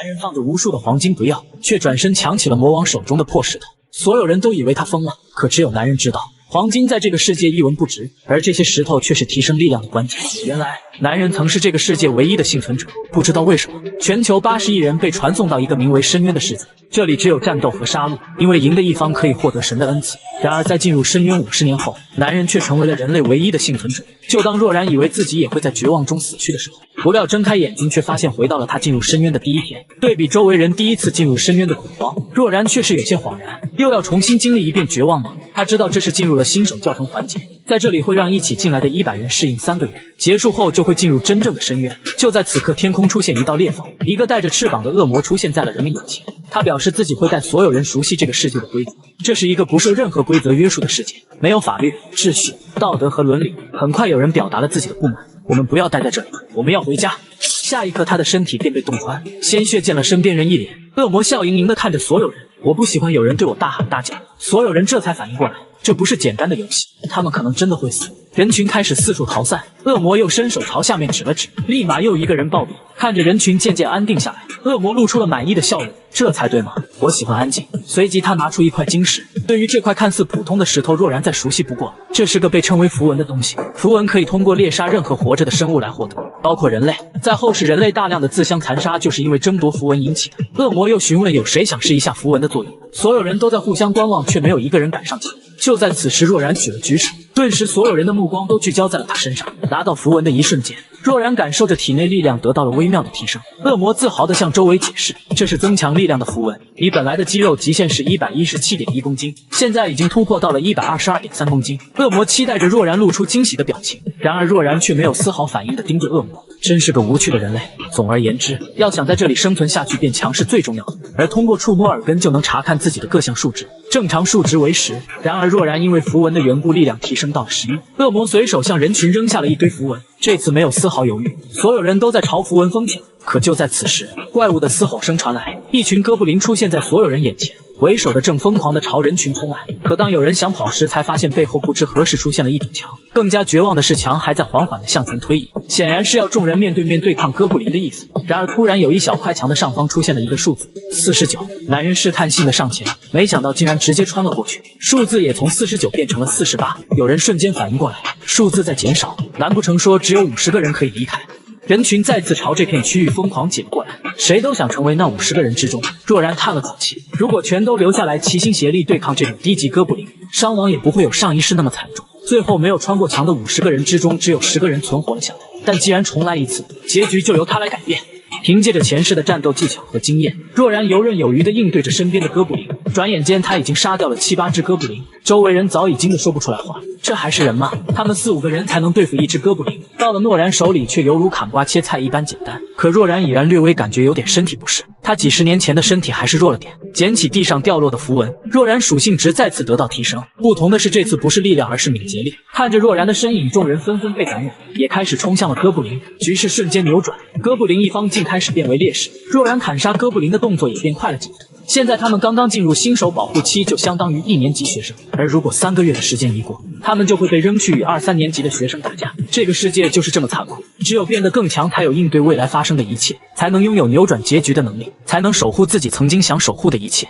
男人放着无数的黄金不要，却转身抢起了魔王手中的破石头。所有人都以为他疯了，可只有男人知道，黄金在这个世界一文不值，而这些石头却是提升力量的关键。原来，男人曾是这个世界唯一的幸存者。不知道为什么，全球80亿人被传送到一个名为深渊的世界，这里只有战斗和杀戮，因为赢的一方可以获得神的恩赐。然而，在进入深渊50年后，男人却成为了人类唯一的幸存者。就当若然以为自己也会在绝望中死去的时候，不料睁开眼睛，却发现回到了他进入深渊的第一天。对比周围人第一次进入深渊的恐慌，若然却是有些恍然，又要重新经历一遍绝望吗？他知道这是进入了新手教程环节，在这里会让一起进来的100人适应3个月，结束后就会进入真正的深渊。就在此刻，天空出现一道裂缝，一个带着翅膀的恶魔出现在了人们眼前。他表示自己会带所有人熟悉这个世界的规则，这是一个不受任何规则约束的世界，没有法律、秩序、道德和伦理。很快有人表达了自己的不满，我们不要待在这里，我们要回家。下一刻，他的身体便被洞穿，鲜血溅了身边人一脸。恶魔笑盈盈地看着所有人，我不喜欢有人对我大喊大叫。所有人这才反应过来，这不是简单的游戏，他们可能真的会死。人群开始四处逃散，恶魔又伸手朝下面指了指，立马又一个人暴毙。看着人群渐渐安定下来，恶魔露出了满意的笑容，这才对吗？我喜欢安静。随即他拿出一块晶石，对于这块看似普通的石头，若然再熟悉不过，这是个被称为符文的东西。符文可以通过猎杀任何活着的生物来获得，包括人类。在后世，人类大量的自相残杀就是因为争夺符文引起的。恶魔又询问有谁想试一下符文的作用，所有人都在互相观望，却没有一个人敢上前。就在此时，若然举手，顿时所有人的目光都聚焦在了他身上。拿到符文的一瞬间，若然感受着体内力量得到了微妙的提升。恶魔自豪地向周围解释，这是增强力量的符文，你本来的肌肉极限是117.1公斤，现在已经突破到了122.3公斤。恶魔期待着若然露出惊喜的表情，然而若然却没有丝毫反应地盯着恶魔，真是个无趣的人类。总而言之，要想在这里生存下去，变强是最重要的，而通过触摸耳根就能查看自己的各项数值，正常数值为10。然而若然因为符文的缘故，力量提升到了11。恶魔随手向人群扔下了一堆符文，这次没有丝毫犹豫，所有人都在朝符文疯抢。可就在此时，怪物的嘶吼声传来，一群哥布林出现在所有人眼前，为首的正疯狂地朝人群冲来。可当有人想跑时，才发现背后不知何时出现了一堵墙。更加绝望的是，墙还在缓缓地向前推移，显然是要众人面对面对抗哥布林的意思。然而突然有一小块墙的上方出现了一个数字49，男人试探性地上前，没想到竟然直接穿了过去，数字也从49变成了48。有人瞬间反应过来，数字在减少，难不成说只有50个人可以离开？人群再次朝这片区域疯狂挤了过来，谁都想成为那50个人之中。若然叹了口气，如果全都留下来齐心协力对抗这种低级哥布林，伤亡也不会有上一世那么惨重。最后没有穿过墙的50个人之中，只有10个人存活了下来。但既然重来一次，结局就由他来改变。凭借着前世的战斗技巧和经验，若然游刃有余地应对着身边的哥布林。转眼间他已经杀掉了7、8只哥布林，周围人早已惊得说不出来话。这还是人吗？他们4、5个人才能对付一只哥布林，到了诺然手里却犹如砍瓜切菜一般简单。可若然已然略微感觉有点身体不适，他几十年前的身体还是弱了点。捡起地上掉落的符文，若然属性值再次得到提升。不同的是，这次不是力量，而是敏捷力。看着若然的身影，众人纷纷被感染，也开始冲向了哥布林。局势瞬间扭转，哥布林一方竟开始变为劣势。若然砍杀哥布林的动作也变快了几分。现在他们刚刚进入新手保护期，就相当于1年级学生，而如果3个月的时间一过，他们就会被扔去与2、3年级的学生打架。这个世界就是这么残酷，只有变得更强，才有应对未来发生的一切，才能拥有扭转结局的能力，才能守护自己曾经想守护的一切。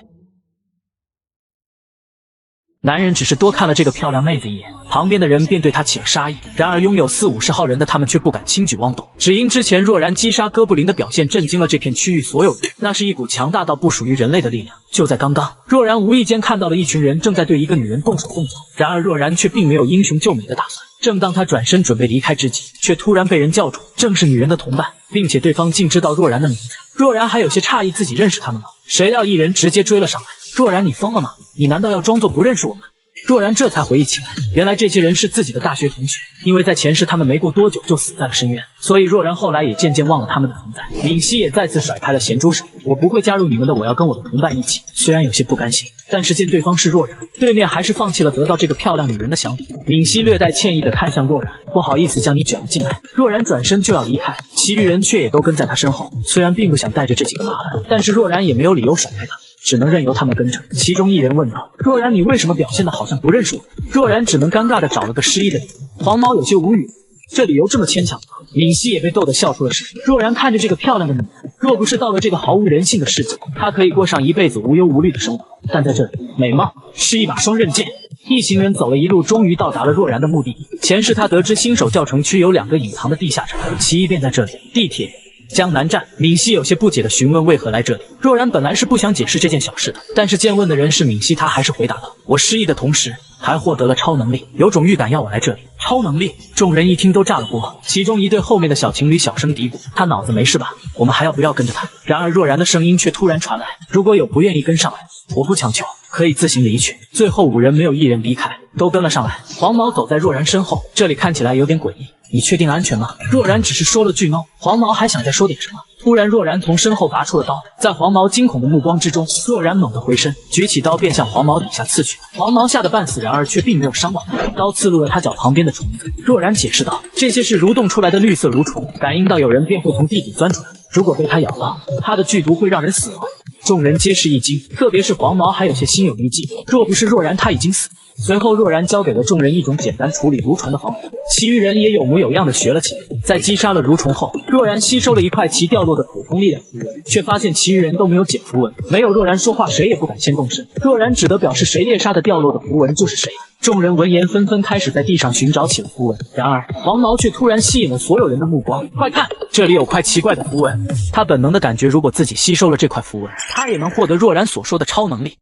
男人只是多看了这个漂亮妹子一眼，旁边的人便对他起了杀意。然而拥有40、50号人的他们却不敢轻举妄动，只因之前若然击杀哥布林的表现震惊了这片区域所有人，那是一股强大到不属于人类的力量。就在刚刚，若然无意间看到了一群人正在对一个女人动手动脚，然而若然却并没有英雄救美的打算。正当他转身准备离开之际，却突然被人叫住，正是女人的同伴，并且对方竟知道若然的名字。若然还有些诧异自己认识他们吗？谁料一人直接追了上来。若然，你疯了吗？你难道要装作不认识我们？若然这才回忆起来，原来这些人是自己的大学同学，因为在前世他们没过多久就死在了深渊，所以若然后来也渐渐忘了他们的存在。敏熙也再次甩开了咸猪手，我不会加入你们的，我要跟我的同伴一起。虽然有些不甘心，但是见对方是若然，对面还是放弃了得到这个漂亮女人的想法。敏熙略带歉意地看向若然，不好意思将你卷了进来。若然转身就要离开，其余人却也都跟在他身后，虽然并不想带着这几个麻烦，但是若然也没有理由甩开他，只能任由他们跟着。其中一人问道：若然，你为什么表现得好像不认识我？若然只能尴尬地找了个失忆的理由。黄毛有些无语，这理由这么牵强。敏熙也被逗得笑出了声。若然看着这个漂亮的女人，若不是到了这个毫无人性的世界，他可以过上一辈子无忧无虑的生活。但在这里，美貌是一把双刃剑。一行人走了一路，终于到达了若然的目的地。前世他得知新手教程区有2个隐藏的地下城，其一便在这里。地铁江南站，闵熙有些不解地询问为何来这里。若然本来是不想解释这件小事的，但是见问的人是闵熙，他还是回答道：“我失忆的同时，还获得了超能力，有种预感要我来这里。”超能力！众人一听都炸了锅。其中一对后面的小情侣小声嘀咕：“他脑子没事吧？我们还要不要跟着他？”然而若然的声音却突然传来：“如果有不愿意跟上来，我不强求，可以自行离去。”最后5人没有一人离开，都跟了上来。黄毛走在若然身后，这里看起来有点诡异。你确定安全吗？若然只是说了句 no， 黄毛还想再说点什么。突然，若然从身后拔出了刀，在黄毛惊恐的目光之中，若然猛地回身，举起刀便向黄毛底下刺去。黄毛吓得半死，然而却并没有伤亡，刀刺入了他脚旁边的虫子。若然解释道：“这些是蠕动出来的绿色蠕虫，感应到有人便会从地底钻出来。如果被它咬到，它的剧毒会让人死亡。”众人皆是一惊，特别是黄毛还有些心有余悸，若不是若然，他已经死。随后，若然教给了众人一种简单处理蠕虫的方法，其余人也有模有样的学了起来。在击杀了蠕虫后，若然吸收了一块其掉落的普通力量符文，却发现其余人都没有解符文。没有若然说话，谁也不敢先动身。若然只得表示谁猎杀的掉落的符文就是谁。众人闻言纷纷开始在地上寻找起了符文，然而黄毛却突然吸引了所有人的目光。快看，这里有块奇怪的符文！他本能的感觉，如果自己吸收了这块符文，他也能获得若然所说的超能力。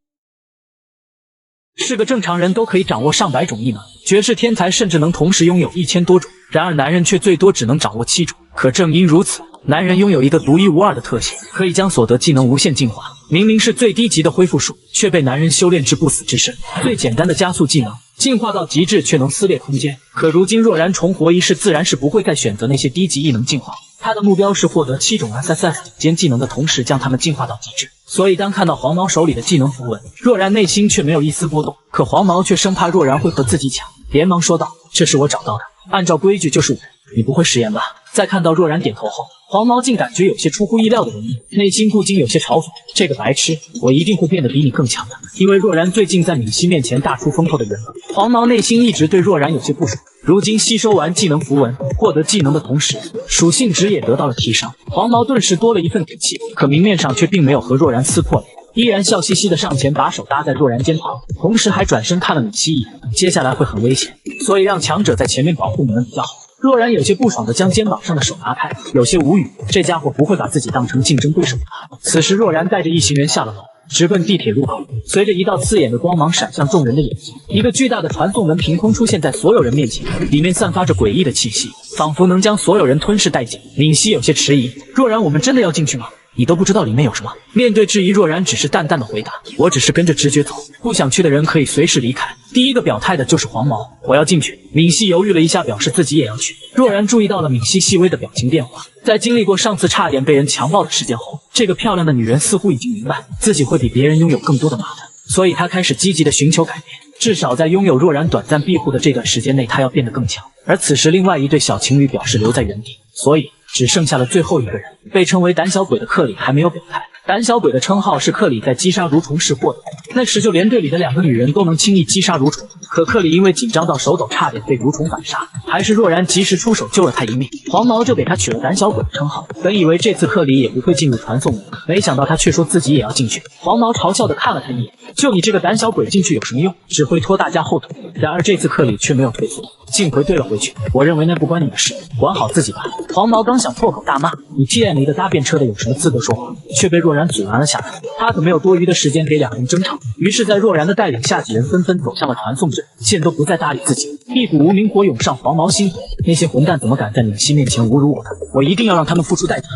是个正常人都可以掌握上百种异能，绝世天才甚至能同时拥有1000多种，然而男人却最多只能掌握7种。可正因如此，男人拥有一个独一无二的特性，可以将所得技能无限进化。明明是最低级的恢复术，却被男人修炼至不死之身。最简单的加速技能，进化到极致却能撕裂空间。可如今若然重活一世，自然是不会再选择那些低级异能进化。他的目标是获得7种 SSS 顶尖技能的同时将它们进化到极致。所以当看到黄毛手里的技能符文，若然内心却没有一丝波动。可黄毛却生怕若然会和自己抢，连忙说道：“这是我找到的，按照规矩就是5人，你不会食言吧？”在看到若然点头后，黄毛竟感觉有些出乎意料的容易，内心不禁有些嘲讽：“这个白痴，我一定会变得比你更强的。”因为若然最近在闵熙面前大出风头的缘故，黄毛内心一直对若然有些不爽。如今吸收完技能符文，获得技能的同时，属性值也得到了提升，黄毛顿时多了一份底气。可明面上却并没有和若然撕破脸，依然笑嘻嘻的上前把手搭在若然肩膀，同时还转身看了闵熙一眼。接下来会很危险，所以让强者在前面保护你们比较好。若然有些不爽地将肩膀上的手拿开，有些无语，这家伙不会把自己当成竞争对手吧？此时若然带着一行人下了楼，直奔地铁入口。随着一道刺眼的光芒闪向众人的眼睛，一个巨大的传送门凭空出现在所有人面前，里面散发着诡异的气息，仿佛能将所有人吞噬殆尽。闵熙有些迟疑：“若然，我们真的要进去吗？你都不知道里面有什么？”面对质疑，若然只是淡淡的回答：“我只是跟着直觉走，不想去的人可以随时离开。”第一个表态的就是黄毛：“我要进去。”闵熙犹豫了一下，表示自己也要去。若然注意到了闵熙细微的表情变化，在经历过上次差点被人强暴的事件后，这个漂亮的女人似乎已经明白自己会比别人拥有更多的麻烦，所以她开始积极的寻求改变。至少在拥有若然短暂庇护的这段时间内，她要变得更强。而此时，另外一对小情侣表示留在原地，所以只剩下了最后一个人。被称为胆小鬼的克里还没有表态。胆小鬼的称号是克里在击杀蠕虫时获得的，那时就连队里的2个女人都能轻易击杀蠕虫，可克里因为紧张到手抖，差点被蠕虫反杀，还是若然及时出手救了他一命。黄毛就给他取了胆小鬼的称号。本以为这次克里也不会进入传送门，没想到他却说自己也要进去。黄毛嘲笑的看了他一眼：“就你这个胆小鬼进去有什么用？只会拖大家后腿。”然而这次克里却没有退缩，径回怼了回去：“我认为那不关你的事，管好自己吧。”黄毛刚想破口大骂：“你 TM 一个搭便车的有什么资格说话？”却被若然阻拦了下来。他可没有多余的时间给2人争吵，于是在若然的带领下，几人纷纷走向了传送阵，见都不再搭理自己。一股无名火涌上黄毛心头，那些混蛋怎么敢在闵熙面前侮辱我的？我一定要让他们付出代价。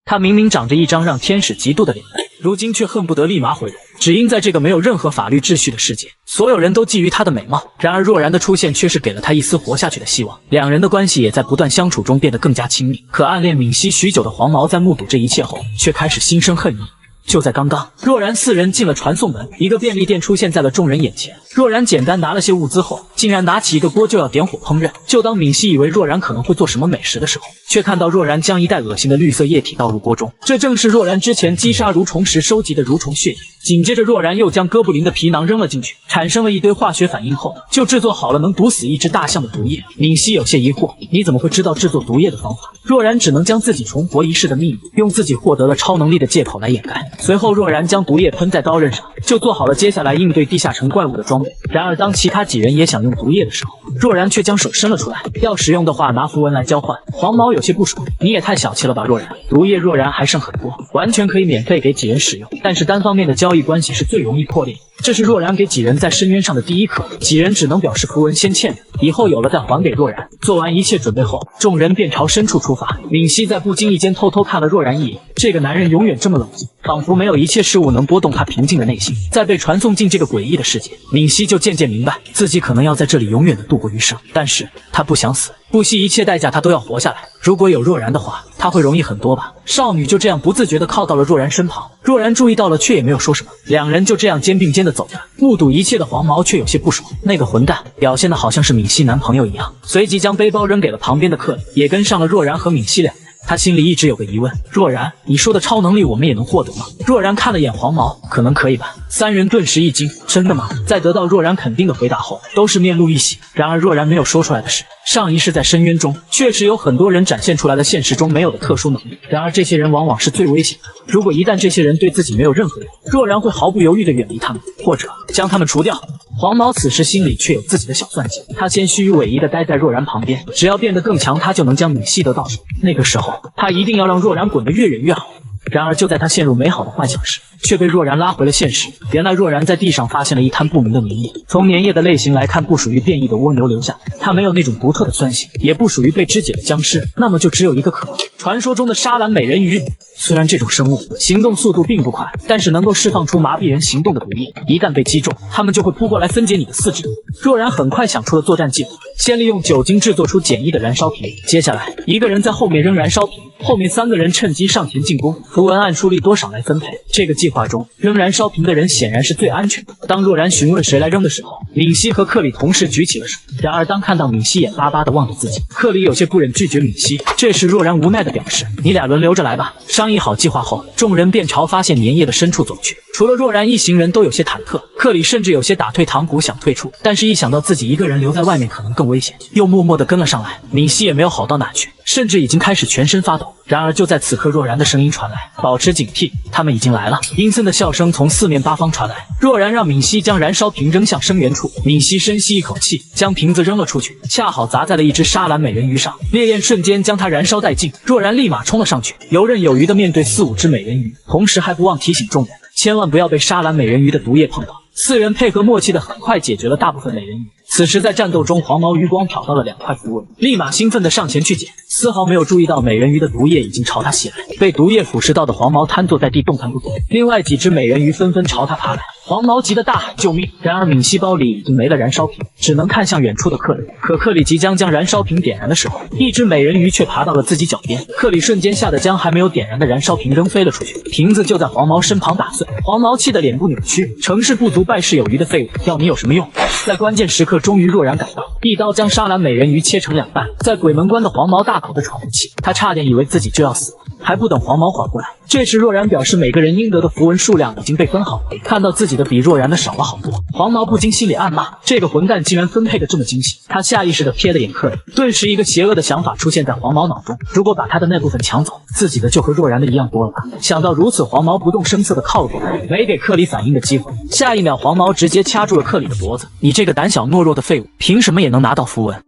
他明明长着一张让天使嫉妒的脸蛋，如今却恨不得立马毁容，只因在这个没有任何法律秩序的世界，所有人都觊觎她的美貌。然而若然的出现却是给了她一丝活下去的希望，2人的关系也在不断相处中变得更加亲密。可暗恋闵熙许久的黄毛在目睹这一切后，却开始心生恨意。就在刚刚，若然4人进了传送门，一个便利店出现在了众人眼前。若然简单拿了些物资后，竟然拿起一个锅就要点火烹饪。就当闵熙以为若然可能会做什么美食的时候，却看到若然将一袋恶心的绿色液体倒入锅中，这正是若然之前击杀蠕虫时收集的蠕虫血液。紧接着若然又将哥布林的皮囊扔了进去，产生了一堆化学反应后，就制作好了能毒死一只大象的毒液。敏熙有些疑惑，你怎么会知道制作毒液的方法？若然只能将自己重活一世的秘密，用自己获得了超能力的借口来掩盖。随后若然将毒液喷在刀刃上，就做好了接下来应对地下城怪物的装备。然而当其他几人也想用毒液的时候，若然却将手伸了出来，要使用的话拿符文来交换。黄毛有些不爽，你也太小气了吧若然，毒液若然还剩很多，完全可以免费给几人使用，但是单方面的交易关系是最容易破裂。这是若然给几人在深渊上的第一课，几人只能表示符文先欠着，以后有了再还给若然。做完一切准备后，众人便朝深处出发。敏熙在不经意间偷偷看了若然一眼，这个男人永远这么冷静，仿佛没有一切事物能波动他平静的内心。在被传送进这个诡异的世界，敏熙就渐渐明白自己可能要在这里永远的度过余生，但是他不想死，不惜一切代价他都要活下来。如果有若然的话，他会容易很多吧。少女就这样不自觉地靠到了若然身旁，若然注意到了却也没有说什么，两人就这样肩并肩地走着。目睹一切的黄毛却有些不爽，那个混蛋表现得好像是敏熙男朋友一样，随即将背包扔给了旁边的克里，也跟上了若然和敏熙两人。他心里一直有个疑问，若然，你说的超能力我们也能获得吗？若然看了眼黄毛，可能可以吧。三人顿时一惊，真的吗？在得到若然肯定的回答后，都是面露一喜。然而若然没有说出来的是，上一世在深渊中确实有很多人展现出来了现实中没有的特殊能力，然而这些人往往是最危险的。如果一旦这些人对自己没有任何用，若然会毫不犹豫地远离他们，或者将他们除掉。黄毛此时心里却有自己的小算计，他先虚与委蛇地待在若然旁边，只要变得更强，他就能将敏熙得到手。那个时候，他一定要让若然滚得越远越好。然而就在他陷入美好的幻想时，却被若然拉回了现实。原来若然在地上发现了一滩不明的粘液，从粘液的类型来看，不属于变异的蜗牛留下，它没有那种独特的酸性，也不属于被肢解的僵尸，那么就只有一个可能，传说中的沙蓝美人鱼。虽然这种生物行动速度并不快，但是能够释放出麻痹人行动的毒液，一旦被击中，他们就会扑过来分解你的四肢。若然很快想出了作战计划，先利用酒精制作出简易的燃烧瓶，接下来一个人在后面扔燃烧瓶，后面三个人趁机上前进攻，符文按出力多少来分配。这个计划中，扔燃烧瓶的人显然是最安全的。当若然询问谁来扔的时候，敏熙和克里同时举起了手。然而当看到敏熙眼巴巴地望着自己，克里有些不忍拒绝敏熙。这时若然无奈地表示，你俩轮流着来吧。商议好计划后，众人便朝发现粘液的深处走去。除了若然一行人都有些忐忑，克里甚至有些打退堂鼓想退出，但是一想到自己一个人留在外面可能更危险，又默默地跟了上来。敏熙也没有好到哪去，甚至已经开始全身发抖。然而就在此刻，若然的声音传来，保持警惕，他们已经来了。阴森的笑声从四面八方传来。若然让敏熙将燃烧瓶扔向声源处，敏熙深吸一口气，将瓶子扔了出去，恰好砸在了一只沙蓝美人鱼上，烈焰瞬间将它燃烧殆尽。若然立马冲了上去，游刃有余地面对4-5只美人鱼，同时还不忘提醒众人，千万不要被沙蓝美人鱼的毒液碰到。四人配合默契的很快解决了大部分美人鱼。此时在战斗中，黄毛余光瞟到了2块符文，立马兴奋地上前去捡，丝毫没有注意到美人鱼的毒液已经朝他袭来。被毒液腐蚀到的黄毛瘫坐在地动弹不得，另外几只美人鱼纷纷朝他爬来。黄毛急得大喊救命，然而敏熙包里已经没了燃烧瓶，只能看向远处的克里。可克里即将将燃烧瓶点燃的时候，一只美人鱼却爬到了自己脚边，克里瞬间吓得将还没有点燃的燃烧瓶扔飞了出去，瓶子就在黄毛身旁打碎。黄毛气得脸部扭曲，成事不足败事有余的废物，要你有什么用？在关键时刻，终于若然赶到，一刀将沙蓝美人鱼切成2半。在鬼门关的黄毛大口的喘着气，他差点以为自己就要死了。还不等黄毛缓过来，这时若然表示每个人应得的符文数量已经被分好了，看到自己的比若然的少了好多，黄毛不禁心里暗骂，这个混蛋竟然分配的这么精细。他下意识地瞥了眼克里，顿时一个邪恶的想法出现在黄毛脑中，如果把他的那部分抢走，自己的就和若然的一样多了吧。想到如此，黄毛不动声色地靠了过来，没给克里反应的机会。下一秒，黄毛直接掐住了克里的脖子，你这个胆小懦弱的废物，凭什么也能拿到符文？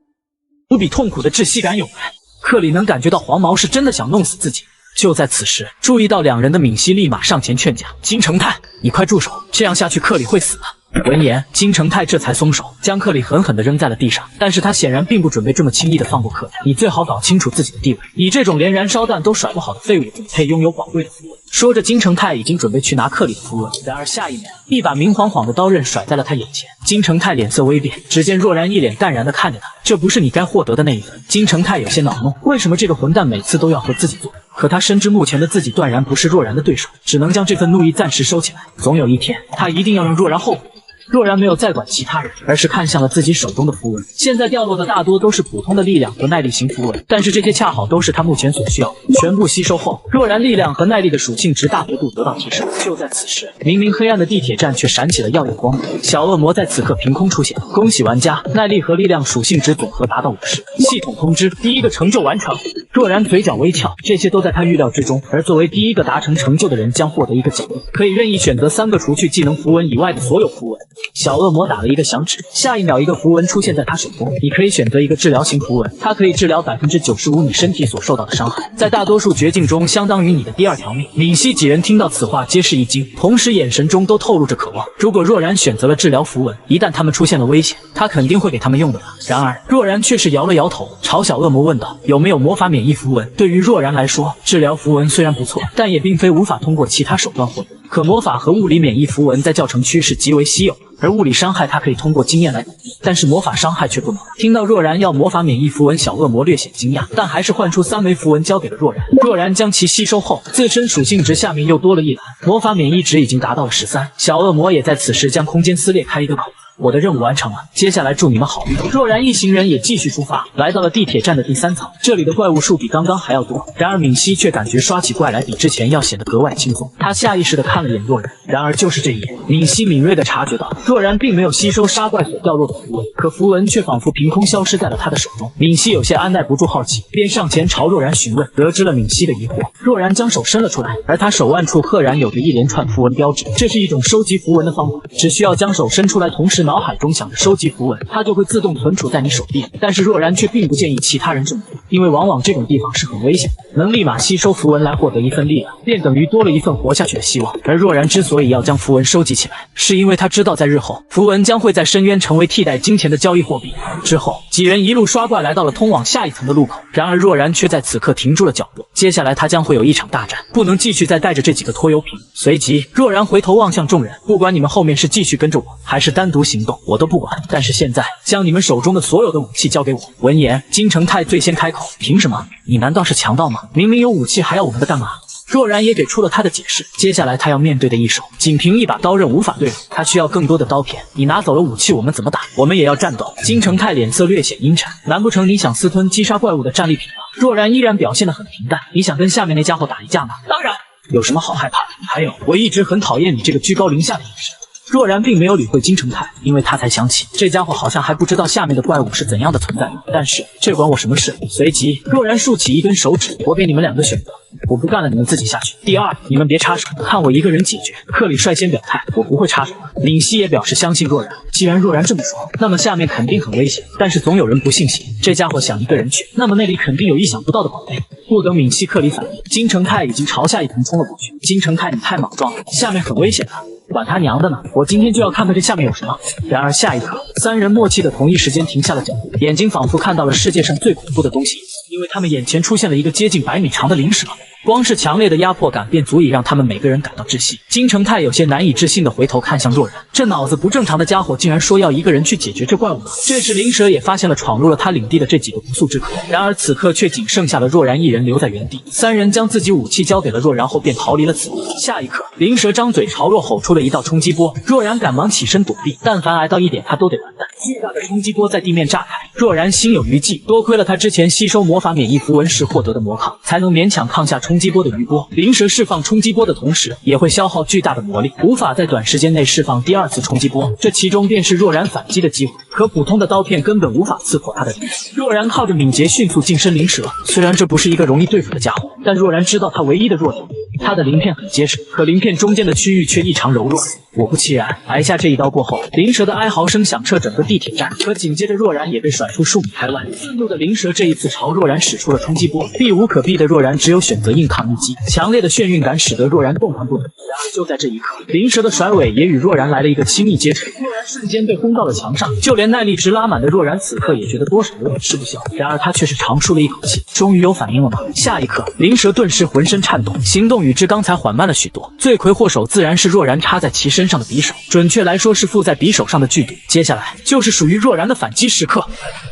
无比痛苦的窒息感涌来，克里能感觉到黄毛是真的想弄死自己。就在此时，注意到2人的敏熙立马上前劝架，金城泰，你快住手，这样下去克里会死的。闻言，金城泰这才松手，将克里狠狠地扔在了地上。但是他显然并不准备这么轻易地放过克里，你最好搞清楚自己的地位，你这种连燃烧弹都甩不好的废物，配拥有宝贵的符文。说着，金城泰已经准备去拿克里的符文，然而下一秒，一把明晃晃的刀刃甩在了他眼前。金城泰脸色微变，只见若然一脸淡然地看着他，这不是你该获得的那一份。金城泰有些恼怒，为什么这个混蛋每次都要和自己做？可他深知目前的自己断然不是若然的对手，只能将这份怒意暂时收起来，总有一天他一定要让若然后悔。若然没有再管其他人，而是看向了自己手中的符文。现在掉落的大多都是普通的力量和耐力型符文，但是这些恰好都是他目前所需要。全部吸收后，若然力量和耐力的属性值大幅度得到提升。就在此时，明明黑暗的地铁站却闪起了耀眼光芒。小恶魔在此刻凭空出现，恭喜玩家，耐力和力量属性值总和达到50。系统通知，第一个成就完成。若然嘴角微翘，这些都在他预料之中。而作为第一个达成成就的人，将获得一个奖励，可以任意选择3个除去技能符文以外的所有符文。小恶魔打了一个响指，下一秒一个符文出现在他手中。你可以选择一个治疗型符文，它可以治疗95%你身体所受到的伤害，在大多数绝境中相当于你的第2条命。闵熙几人听到此话皆是一惊，同时眼神中都透露着渴望。如果若然选择了治疗符文，一旦他们出现了危险，他肯定会给他们用的。然而若然却是摇了摇头，朝小恶魔问道：有没有魔法免疫符文？对于若然来说，治疗符文虽然不错，但也并非无法通过其他手段获得。可魔法和物理免疫符文在教程区是极为稀有的，而物理伤害它可以通过经验来补偿，但是魔法伤害却不能。听到若然要魔法免疫符文，小恶魔略显惊讶，但还是换出3枚符文交给了若然。若然将其吸收后，自身属性值下面又多了一栏，魔法免疫值已经达到了13。小恶魔也在此时将空间撕裂开一个口。我的任务完成了，接下来祝你们好运。若然一行人也继续出发，来到了地铁站的第3层。这里的怪物数比刚刚还要多，然而闵熙却感觉刷起怪来比之前要显得格外轻松。他下意识地看了眼若然，然而就是这一眼，闵熙敏锐地察觉到若然并没有吸收杀怪所掉落的符文，可符文却仿佛凭空消失在了他的手中。闵熙有些按耐不住好奇，便上前朝若然询问，得知了闵熙的疑惑。若然将手伸了出来，而他手腕处赫然有着一连串符文标志，这是一种收集符文的方法，只需要将手伸出来，同时脑海中想着收集符文，它就会自动存储在你手臂。但是若然却并不建议其他人这么做，因为往往这种地方是很危险的，能立马吸收符文来获得一份力量，便等于多了一份活下去的希望。而若然之所以要将符文收集起来，是因为他知道在日后符文将会在深渊成为替代金钱的交易货币。之后几人一路刷怪来到了通往下一层的路口，然而若然却在此刻停住了脚步。接下来他将会有一场大战，不能继续再带着这几个拖油瓶。随即若然回头望向众人，不管你们后面是继续跟着我，还是单独行动，我都不管，但是现在将你们手中的所有的武器交给我。闻言，金城泰最先开口：凭什么？你难道是强盗吗？明明有武器还要我们的干嘛？若然也给出了他的解释，接下来他要面对的一手，仅凭一把刀刃无法对付，他需要更多的刀片。你拿走了武器，我们怎么打？我们也要战斗。金城泰脸色略显阴沉，难不成你想私吞击杀怪物的战利品吗？若然依然表现得很平淡，你想跟下面那家伙打一架吗？当然，有什么好害怕的？还有，我一直很讨厌你这个居高临下的眼神。若然并没有理会金城泰，因为他才想起这家伙好像还不知道下面的怪物是怎样的存在，但是这管我什么事？随即若然竖起一根手指，我给你们2个选择，我不干了，你们自己下去。第2，你们别插手，看我一个人解决。克里率先表态，我不会插手。闵熙也表示相信若然，既然若然这么说，那么下面肯定很危险，但是总有人不信邪，这家伙想一个人去，那么那里肯定有意想不到的宝贝。不等闵熙克里反应，金城泰已经朝下一层冲了过去。金城泰，你太莽撞了，下面很危险的。管他娘的呢，我今天就要看看这下面有什么。然而下一刻，3人默契的同一时间停下了脚步，眼睛仿佛看到了世界上最恐怖的东西，因为他们眼前出现了一个接近100米长的灵蛇。光是强烈的压迫感便足以让他们每个人感到窒息。金城泰有些难以置信地回头看向若然，这脑子不正常的家伙竟然说要一个人去解决这怪物。这时灵蛇也发现了闯入了他领地的这几个不速之客，然而此刻却仅剩下了若然一人留在原地。3人将自己武器交给了若然后便逃离了此地。下一刻，灵蛇张嘴朝若吼出了一道冲击波，若然赶忙起身躲避，但凡挨到一点他都得完蛋。巨大的冲击波在地面炸开，若然心有余悸，多亏了他之前吸收魔法免疫符文时获得的魔抗，才能勉强抗下冲击波的余波。灵蛇释放冲击波的同时，也会消耗巨大的魔力，无法在短时间内释放第2次冲击波，这其中便是若然反击的机会。可普通的刀片根本无法刺破他的灵。若然靠着敏捷迅速近身灵蛇，虽然这不是一个容易对付的家伙，但若然知道他唯一的弱点，他的鳞片很结实，可鳞片中间的区域却异常柔弱。果不其然，挨下这一刀过后，灵蛇的哀嚎声响彻整个地铁站。可紧接着若然也被甩出数米开外，愤怒的灵蛇这一次朝若然使出了冲击波，避无可避的若然只有选择硬抗一击。强烈的眩晕感使得若然动弹不得。然而就在这一刻，灵蛇的甩尾也与若然来了一个亲密接触，若然瞬间被轰到了墙上。就连耐力值拉满的若然此刻也觉得多少有点吃不消，然而他却是长舒了一口气，终于有反应了吗？下一刻，灵蛇顿时浑身颤动，行动与之刚才缓慢了许多。罪魁祸首自然是若然插在其身上的匕首，准确来说是附在匕首上的剧毒。接下来就是属于若然的反击时刻。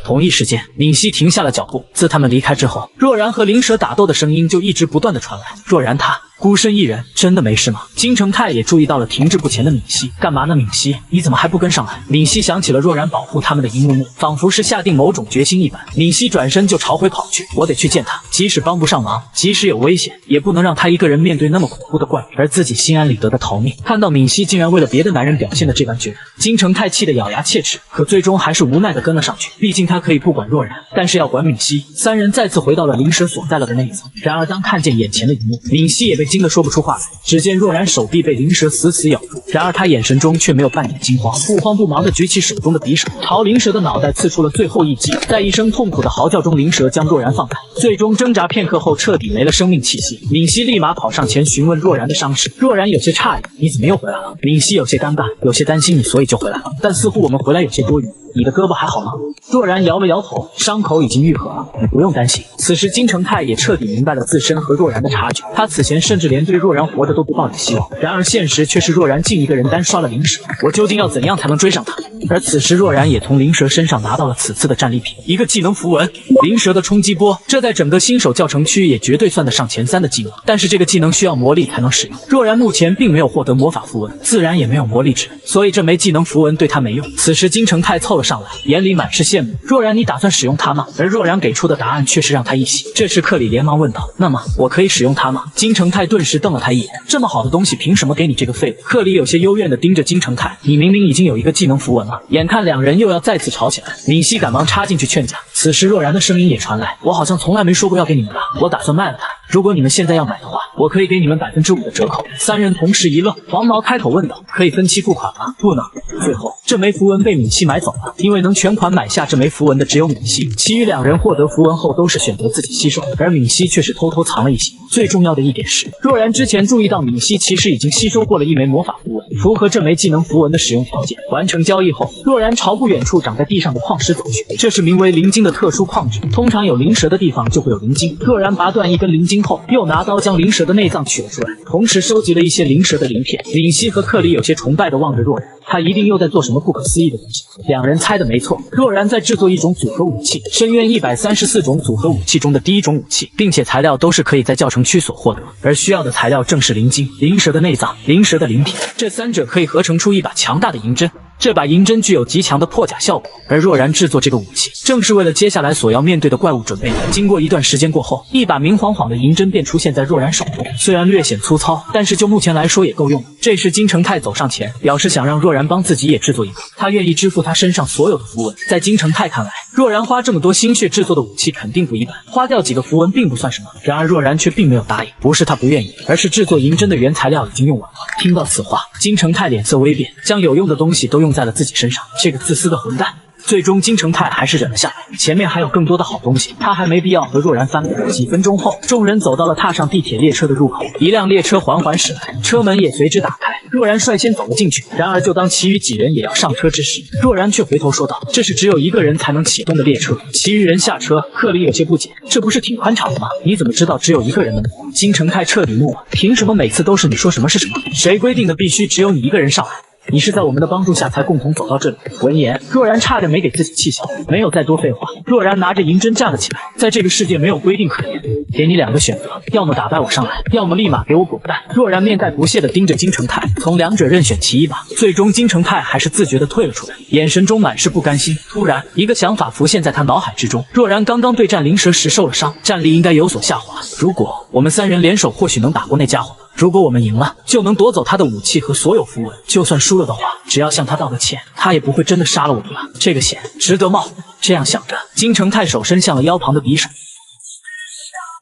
同一时间，闵熙停下了脚步。自他们离开之后，若然和灵蛇打斗的声音就一直不断的传来。若然他孤身一人，真的没事吗？金城泰也注意到了停滞不前的闵熙，干嘛呢？闵熙，你怎么还不跟上来？闵熙想起了若然保护他们的一幕幕，仿佛是下定某种决心一般。闵熙转身就朝回跑去，我得去见他，即使帮不上忙，即使有危险，也不能让他一个人面对那么恐怖的怪物，而自己心安理得的逃命。看到闵熙竟然为了别的男人表现的这般决然，金城泰气得咬牙切齿，可最终还是无奈的跟了上去。毕竟他可以不管若然，但是要管闵熙。三人再次回到了灵蛇所在了的那一层。然而当看见眼前的一幕，闵熙也被惊得说不出话来。只见若然手臂被灵蛇死死咬住，然而他眼神中却没有半点惊慌，不慌不忙地举起手中的匕首，朝灵蛇的脑袋刺出了最后一击。在一声痛苦的嚎叫中，灵蛇将若然放开，最终挣扎片刻后彻底没了生命气息。闵熙立马跑上前询问若然的伤势，若然有些诧异：“你怎么又回来了？”闵熙有些尴尬，有些担心你，所以就回来了，但似乎我们回来有些多余。你的胳膊还好吗？若然摇了摇头，伤口已经愈合了，你不用担心。此时金城泰也彻底明白了自身和若然的差距，他此前甚至连对若然活着都不抱有希望，然而现实却是若然竟一个人单刷了灵蛇，我究竟要怎样才能追上他？而此时若然也从灵蛇身上拿到了此次的战利品，一个技能符文，灵蛇的冲击波，这在整个新手教程区也绝对算得上前3的技能，但是这个技能需要魔力才能使用，若然目前并没有获得魔法符文，自然也没有魔力值，所以这枚技能符文对他没用。此时金城泰凑了上来，眼里满是羡慕。若然，你打算使用它吗？而若然给出的答案却是让他一喜。这时克里连忙问道：“那么我可以使用它吗？”金城泰顿时瞪了他一眼：“这么好的东西，凭什么给你这个废物？”克里有些幽怨地盯着金城泰：“你明明已经有一个技能符文了。”眼看两人又要再次吵起来，闵熙赶忙插进去劝架。此时若然的声音也传来：“我好像从来没说过要给你们的，我打算卖了它。如果你们现在要买的话，我可以给你们5%的折扣。”三人同时一愣，黄毛开口问道：“可以分期付款吗？”“不能。”最后这枚符文被闵熙买走了，因为能全款买下这枚符文的只有闵熙，其余2人获得符文后都是选择自己吸收，而闵熙却是偷偷藏了一些。最重要的一点是，若然之前注意到闵熙其实已经吸收过了一枚魔法符文，符合这枚技能符文的使用条件。完成交易后，若然朝不远处长在地上的矿石走去，这是名为灵晶的特殊矿质，通常有灵蛇的地方就会有灵晶。若然拔断一根灵晶后，又拿刀将灵蛇的内脏取了出来，同时收集了一些灵蛇的鳞片。闵熙和克里有些崇拜地望着若然，他一定又在做什么不可思议的东西。两人猜的没错，若然在制作一种组合武器，深渊134种组合武器中的第一种武器，并且材料都是可以在教程区所获得，而需要的材料正是灵晶、灵蛇的内脏、灵蛇的鳞片，这3者可以合成出一把强大的银针。这把银针具有极强的破甲效果，而若然制作这个武器，正是为了接下来所要面对的怪物准备的。经过一段时间过后，一把明晃晃的银针便出现在若然手中，虽然略显粗糙，但是就目前来说也够用。这时金城泰走上前，表示想让若然帮自己也制作一个，他愿意支付他身上所有的符文。在金城泰看来，若然花这么多心血制作的武器肯定不一般，花掉几个符文并不算什么。然而若然却并没有答应，不是他不愿意，而是制作银针的原材料已经用完了。听到此话，金城泰脸色微变，将有用的东西都用在了自己身上，这个自私的混蛋。最终金城泰还是忍了下来，前面还有更多的好东西，他还没必要和若然翻脸。几分钟后，众人走到了踏上地铁列车的入口，一辆列车缓缓驶来，车门也随之打开，若然率先走了进去。然而就当其余几人也要上车之时，若然却回头说道：“这是只有一个人才能启动的列车。”其余人下车，克里有些不解：“这不是挺宽敞的吗？你怎么知道只有一个人能？”金城泰彻底怒了：“凭什么每次都是你说什么是什么？谁规定的必须只有你一个人上来？你是在我们的帮助下才共同走到这里。”闻言，若然差点没给自己气消，没有再多废话。若然拿着银针站了起来，在这个世界没有规定可言，给你2个选择，要么打败我上来，要么立马给我滚蛋。若然面带不屑地盯着金城泰，从2者任选其一吧。最终金城泰还是自觉地退了出来，眼神中满是不甘心。突然，一个想法浮现在他脑海之中：若然刚刚对战灵蛇时受了伤，战力应该有所下滑。如果我们3人联手，或许能打过那家伙。如果我们赢了，就能夺走他的武器和所有符文。就算输了的话，只要向他道个歉，他也不会真的杀了我们了。这个险值得冒。这样想着，金城泰手伸向了腰旁的匕首。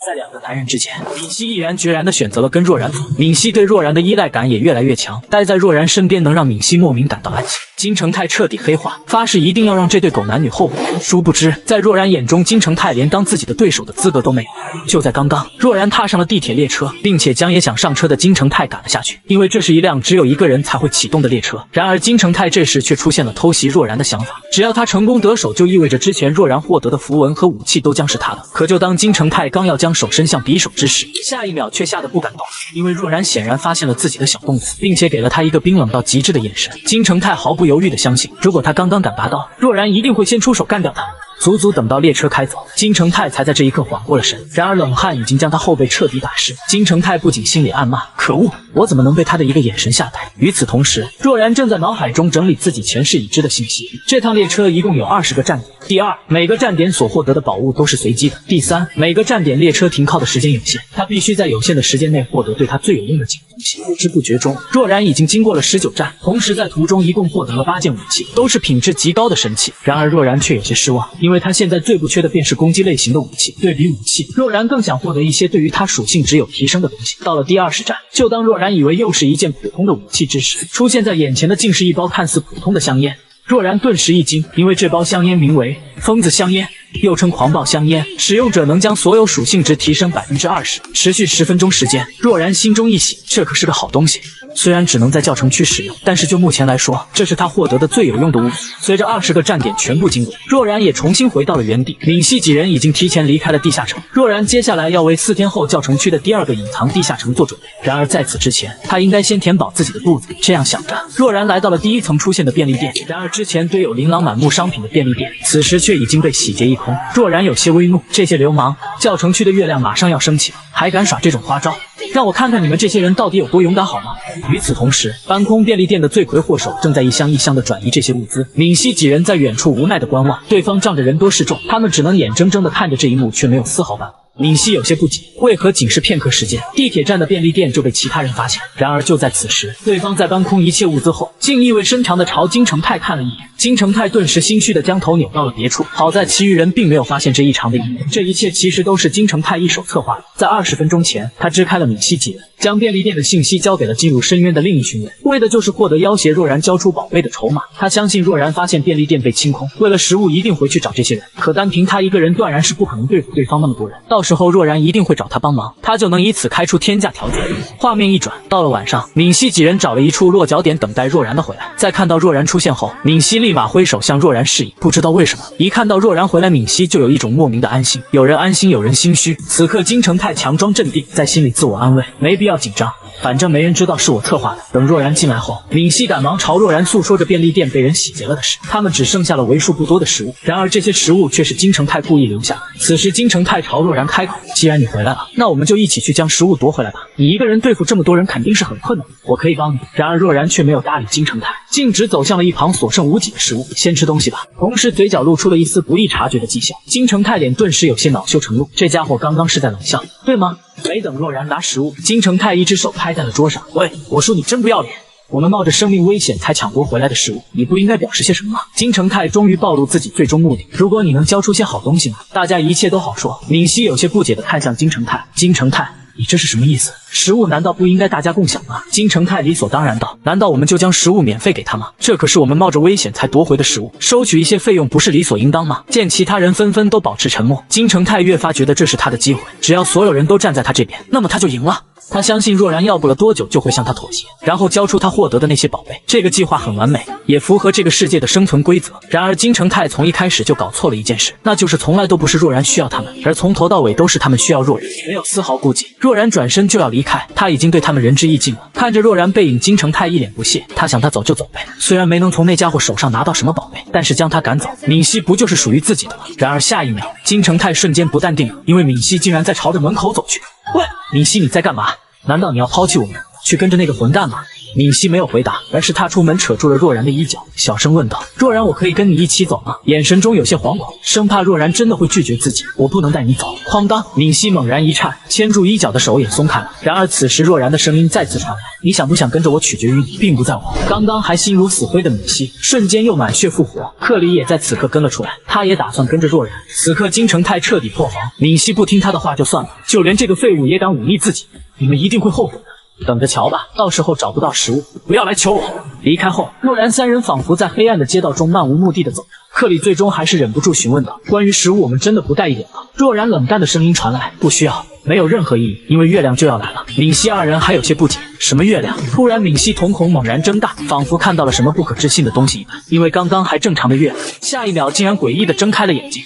在2个男人之间，闵熙毅然决然地选择了跟若然走。闵熙对若然的依赖感也越来越强，待在若然身边能让闵熙莫名感到安心。金城泰彻底黑化，发誓一定要让这对狗男女后悔。殊不知，在若然眼中，金城泰连当自己的对手的资格都没有。就在刚刚，若然踏上了地铁列车，并且将也想上车的金城泰赶了下去，因为这是一辆只有一个人才会启动的列车。然而金城泰这时却出现了偷袭若然的想法，只要他成功得手，就意味着之前若然获得的符文和武器都将是他的。可就当金城泰刚要将手伸向匕首之时，下一秒却吓得不敢动，因为若然显然发现了自己的小动作，并且给了他一个冰冷到极致的眼神。金城泰毫不犹豫地相信，如果他刚刚敢拔刀，若然一定会先出手干掉他。足足等到列车开走，金城泰才在这一刻缓过了神。然而冷汗已经将他后背彻底打湿。金城泰不仅心里暗骂：可恶，我怎么能被他的一个眼神吓呆？与此同时，若然正在脑海中整理自己前世已知的信息。这趟列车一共有20个站点。第二，每个站点所获得的宝物都是随机的。第三，每个站点列车停靠的时间有限，他必须在有限的时间内获得对他最有用的几个东西。不知不觉中，若然已经经过了19站，同时在途中一共获得了8件武器，都是品质极高的神器。然而若然却有些失望，因为他现在最不缺的便是攻击类型的武器。对比武器，若然更想获得一些对于他属性只有提升的东西。到了第20站，就当若然以为又是一件普通的武器之时，出现在眼前的竟是一包看似普通的香烟。若然顿时一惊，因为这包香烟名为疯子香烟，又称狂暴香烟，使用者能将所有属性值提升20%，持续10分钟时间。若然心中一喜，这可是个好东西。虽然只能在教程区使用，但是就目前来说，这是他获得的最有用的物品。随着20个站点全部经过，若然也重新回到了原地。闵熙几人已经提前离开了地下城，若然接下来要为4天后教程区的第2个隐藏地下城做准备。然而在此之前，他应该先填饱自己的肚子。这样想着，若然来到了第1层出现的便利店。然而之前堆有琳琅满目商品的便利店，此时却已经被洗劫一空。若然有些微怒，这些流氓！教程区的月亮马上要升起了，还敢耍这种花招？让我看看你们这些人到底有多勇敢好吗？与此同时，搬空便利店的罪魁祸首正在一箱一箱的转移这些物资。闵熙几人在远处无奈的观望，对方仗着人多势众，他们只能眼睁睁的看着这一幕，却没有丝毫办法。闵熙有些不解，为何仅是片刻时间，地铁站的便利店就被其他人发现？然而就在此时，对方在搬空一切物资后，竟意味深长的朝金城泰看了一眼。金城泰顿时心虚的将头扭到了别处，好在其余人并没有发现这异常的一幕。这一切其实都是金城泰一手策划的。在20分钟前，他支开了闵熙几人，将便利店的信息交给了进入深渊的另一群人，为的就是获得要挟若然交出宝贝的筹码。他相信若然发现便利店被清空，为了食物一定回去找这些人，可单凭他一个人断然是不可能对付对方那么多人。到时候若然一定会找他帮忙，他就能以此开出天价条件。画面一转，到了晚上，闵熙几人找了一处落脚点等待若然的回来。在看到若然出现后，闵熙立马挥手向若然示意。不知道为什么，一看到若然回来，闵熙就有一种莫名的安心。有人安心，有人心虚。此刻金城泰强装镇定，在心里自我安慰，没必要紧张，反正没人知道是我策划的。等若然进来后，闵熙赶忙朝若然诉说着便利店被人洗劫了的事，他们只剩下了为数不多的食物，然而这些食物却是金城泰故意留下的。此时金城泰朝若然开口，既然你回来了，那我们就一起去将食物夺回来吧。你一个人对付这么多人肯定是很困难，我可以帮你。然而若然却没有搭理金城泰，径直走向了一旁所剩无几的食物，先吃东西吧。同时嘴角露出了一丝不易察觉的讥笑。金城泰脸顿时有些恼羞成怒，这家伙刚刚是在冷笑，对吗？没等若然拿食物，金城泰一只手拍在了桌上。喂，我说你真不要脸！我们冒着生命危险才抢夺回来的食物，你不应该表示些什么吗？金城泰终于暴露自己最终目的。如果你能交出些好东西呢，大家一切都好说。闵熙有些不解地看向金城泰，金城泰，你这是什么意思？食物难道不应该大家共享吗？金城泰理所当然道，难道我们就将食物免费给他吗？这可是我们冒着危险才夺回的食物，收取一些费用不是理所应当吗？见其他人纷纷都保持沉默，金城泰越发觉得这是他的机会，只要所有人都站在他这边，那么他就赢了。他相信若然要不了多久就会向他妥协，然后交出他获得的那些宝贝。这个计划很完美，也符合这个世界的生存规则。然而金城泰从一开始就搞错了一件事，那就是从来都不是若然需要他们，而从头到尾都是他们需要若然，没有丝毫顾忌。若然转身就要离开，他已经对他们仁至义尽了。看着若然背影，金城泰一脸不屑，他想他走就走呗，虽然没能从那家伙手上拿到什么宝贝，但是将他赶走，闵熙不就是属于自己的吗？然而下一秒，金城泰瞬间不淡定了，因为闵熙竟然在朝着门口走去。喂，闵熙你在干嘛？难道你要抛弃我们，去跟着那个混蛋吗？闵熙没有回答，而是踏出门扯住了若然的衣角，小声问道：若然，我可以跟你一起走吗？眼神中有些惶恐，生怕若然真的会拒绝自己。我不能带你走。哐当，闵熙猛然一颤，牵住衣角的手也松开了。然而此时若然的声音再次传来：你想不想跟着我取决于你，并不在我。刚刚还心如死灰的闵熙瞬间又满血复活。克里也在此刻跟了出来，他也打算跟着若然。此刻金城泰彻底破防，闵熙不听他的话就算了，就连这个废物也敢忤逆自己，你们一定会后悔的。等着瞧吧，到时候找不到食物，不要来求我。离开后，若然三人仿佛在黑暗的街道中漫无目的的走着。克里最终还是忍不住询问道：关于食物，我们真的不带一点吗？若然冷淡的声音传来：不需要，没有任何意义，因为月亮就要来了。闵熙二人还有些不解，什么月亮？突然闵熙瞳孔猛然睁大，仿佛看到了什么不可置信的东西一般，因为刚刚还正常的月亮，下一秒竟然诡异的睁开了眼睛。